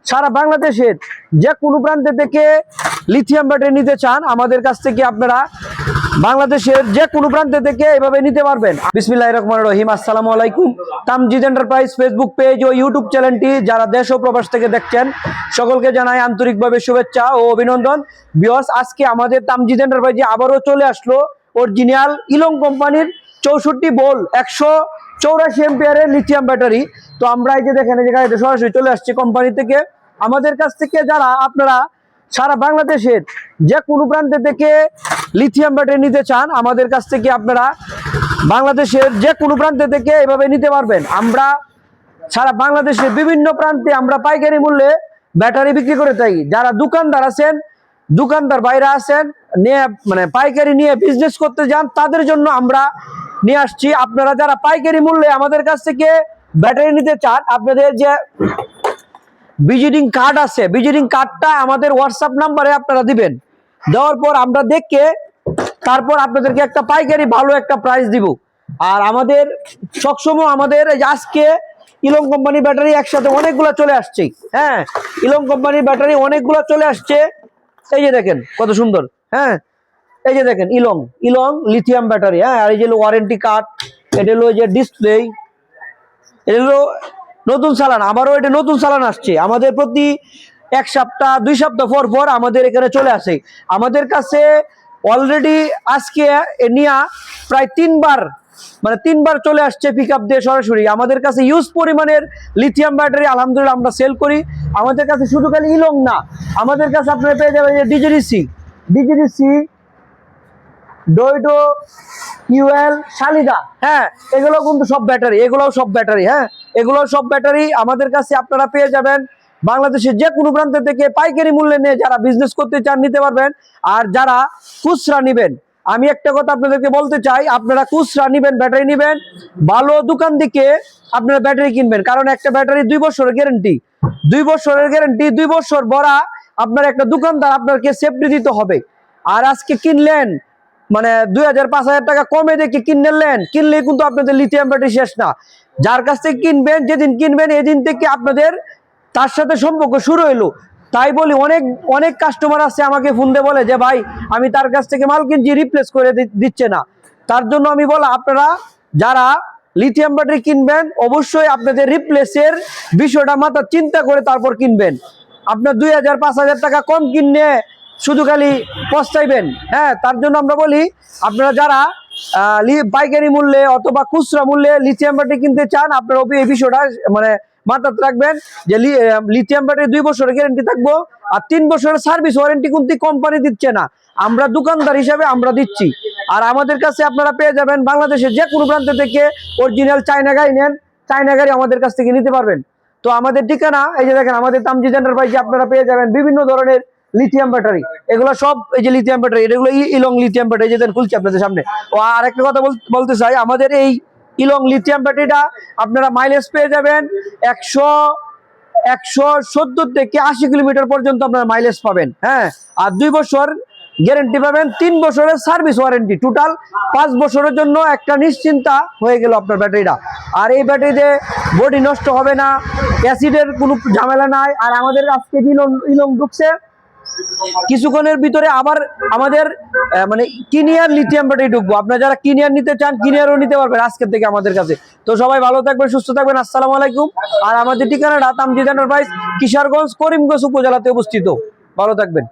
সারা বাংলাদেশের যে কোনো প্রান্তে থেকে লিথিয়াম ব্যাটারি নিতে চান আমাদের কাছ থেকে আপনারা বাংলাদেশের যে কোনো প্রান্তে থেকে এভাবে নিতে পারবেন। বিসমিল্লাহির রহমানির রহিম। আসসালামু আলাইকুম। তামজিদ এন্টারপ্রাইজ ফেসবুক পেজ ও ইউটিউব চ্যানেলটি যারা দেশ ও প্রবাস থেকে দেখছেন সকলকে জানাই আন্তরিকভাবে শুভেচ্ছা ও অভিনন্দন। ভিউয়ার্স, আজকে আমাদের তামজিদ এন্টারপ্রাইজে আবারও চলে আসলো অরিজিনাল ইলং কোম্পানির 64 ভোল্ট 184 এম্পিয়ারের লিথিয়াম ব্যাটারি। তো আমরা এই যে দেখেন এই জায়গায় সরাসরি চলে আসছি কোম্পানি থেকে। আমাদের কাছ থেকে যারা আপনারা সারা বাংলাদেশের যে কোনো প্রান্তে থেকে লিথিয়াম ব্যাটারি নিতে চান আমাদের কাছ থেকে আপনারা বাংলাদেশের যে কোনো প্রান্তে থেকে এভাবে নিতে পারবেন। আমরা সারা বাংলাদেশের বিভিন্ন প্রান্তে আমরা পাইকারি মূল্যে ব্যাটারি বিক্রি করে থাকি। যারা দোকানদার আছেন, দোকানদার বাইরে আছেন, নিয়ে পাইকারি নিয়ে বিজনেস করতে যান, তাদের জন্য আমরা নিয়ে আসছি। আপনারা যারা পাইকারি মূল্যে আমাদের কাছ থেকে ব্যাটারি নিতে চান, আপনাদের যে ভিজিটিং কার্ড আছে, ভিজিটিং কার্ডটা আমাদের হোয়াটসঅ্যাপ নাম্বারে আপনারা দিবেন। দেওয়ার পর আমরা দেখে তারপর আপনাদেরকে একটা পাইকারি ভালো একটা প্রাইস দিব। আর আমাদের সবসময় আমাদের আজকে ইলং কোম্পানি ব্যাটারি একসাথে অনেকগুলো চলে আসছে। হ্যাঁ, ইলং কোম্পানির ব্যাটারি অনেকগুলো চলে আসছে। এই যে দেখেন কত সুন্দর। হ্যাঁ, এই যে দেখেন ইলং লিথিয়াম ব্যাটারি। হ্যাঁ, আর এই যে ওয়ারেন্টি কার্ড, এটা হলো যে ডিসপ্লে, এটা হলো নতুন চালান। আবারও এটা নতুন চালান আসছে আমাদের প্রতি 1 সপ্তাহ 2 সপ্তাহ পর পর আমাদের এখানে চলে আসে। আমাদের কাছে অলরেডি আজকে নিয়া প্রায় 3বার চলে আসছে পিক আপ দিয়ে সরাসরি। আমাদের কাছে ইউজ পরিমাণের লিথিয়াম ব্যাটারি আলহামদুলিল্লাহ আমরা সেল করি। আমাদের কাছে শুধু খালি ইলং না, আমাদের কাছে আপনারা পেয়ে যাবেন যে ডিজিডিসি, ডয়টো, ইউএল, শালিদা। হ্যাঁ, এগুলো কিন্তু সব ব্যাটারি, এগুলোও সব ব্যাটারি। হ্যাঁ, এগুলো সব ব্যাটারি আমাদের কাছে আপনারা পেয়ে যাবেন। বাংলাদেশের যে কোনো প্রান্ত থেকে পাইকারি মূল্যে নিয়ে যারা বিজনেস করতে চান নিতে পারবেন। আর যারা খুচরা নেবেন, আমি একটা কথা আপনাদেরকে বলতে চাই, আপনারা খুচরা নেবেন, ব্যাটারি নেবেন, ভালো দোকান থেকে আপনারা ব্যাটারি কিনবেন। কারণ একটা ব্যাটারি 2 বছরের গ্যারেন্টি, 2 বছরের গ্যারেন্টি, 2 বছর ভরা আপনার একটা দোকানদার আপনাকে সেফটি দিতে হবে। আর আজকে কিনলেন 2000-5000 টাকা কমে দেখে কিনলে কিন্তু আপনাদের লিথিয়াম ব্যাটারি শেষ না। যার কাছ থেকে কিনবেন, যেদিন কিনবেন এদিন থেকে আপনাদের তার সাথে সম্পর্ক শুরু হইলো। তাই বলি অনেক কাস্টমার আছে আমাকে ফোন দিয়ে বলে যে ভাই আমি তার কাছ থেকে মাল কিনছি, রিপ্লেস করে দিচ্ছে না। তার জন্য আমি বলা, আপনারা যারা লিথিয়াম ব্যাটারি কিনবেন অবশ্যই আপনাদের রিপ্লেসের বিষয়টা মাথা চিন্তা করে তারপর কিনবেন। আপনার 2000-5000 টাকা কম কিনলে শুধু খালি পস্তাইবেন। হ্যাঁ, তার জন্য আমরা বলি আপনারা যারা পাইকারি মূল্যে অথবা খুচরা মূল্যে লিথিয়াম ব্যাটারি কিনতে চান আপনারা এই বিষয়টা মাথায় রাখবেন যে লিথিয়াম ব্যাটারি 2 বছরের গ্যারান্টি থাকবো। আর 3 বছরের সার্ভিস ওয়ারেন্টি কিন্তু কোম্পানি দিচ্ছে না, আমরা দোকানদার হিসাবে আমরা দিচ্ছি। আর আমাদের কাছে আপনারা পেয়ে যাবেন বাংলাদেশের যে কোনো প্রান্ত থেকে অরিজিনাল চায়না গাড়ি নেন, চায়না গাড়ি আমাদের কাছ থেকে নিতে পারবেন। তো আমাদের ঠিকানা এই যে দেখেন, আমাদের তামজিদ এন্টারপ্রাইজে আপনারা পেয়ে যাবেন বিভিন্ন ধরনের লিথিয়াম ব্যাটারি। এগুলো সব এই যে লিথিয়াম ব্যাটারি, এগুলো ইলং লিথিয়াম ব্যাটারি যেটা খুলছি আপনাদের সামনে। ও আর একটা কথা বলতে চাই, আমাদের এই ইলং লিথিয়াম ব্যাটারিটা আপনারা মাইলেজ পেয়ে যাবেন 170 থেকে 80 কিলোমিটার পর্যন্ত আপনারা মাইলেজ পাবেন। হ্যাঁ, আর 2 বছর গ্যারেন্টি পাবেন, 3 বছরের সার্ভিস ওয়ারেন্টি, টোটাল 5 বছরের জন্য একটা নিশ্চিন্তা হয়ে গেল আপনার ব্যাটারিটা। আর এই ব্যাটারিতে বডি নষ্ট হবে না, অ্যাসিডের কোনো ঝামেলা নাই। আর আমাদের আজকে ইলং ঢুকছে কিছুক্ষণের ভিতরে আবার আমাদের কিনিয়ার লিথিয়াম ব্যাটারি ঢুকবো। আপনারা যারা কিনিয়ার নিতে চান কিনিয়ারও নিতে পারবেন আজকের থেকে আমাদের কাছে। তো সবাই ভালো থাকবেন, সুস্থ থাকবেন। আসসালামু আলাইকুম। আর আমাদের ঠিকানাটা তামজিদ এন্টারপ্রাইজ, কিশোরগঞ্জ, করিমগঞ্জ উপজেলাতে অবস্থিত। ভালো থাকবেন।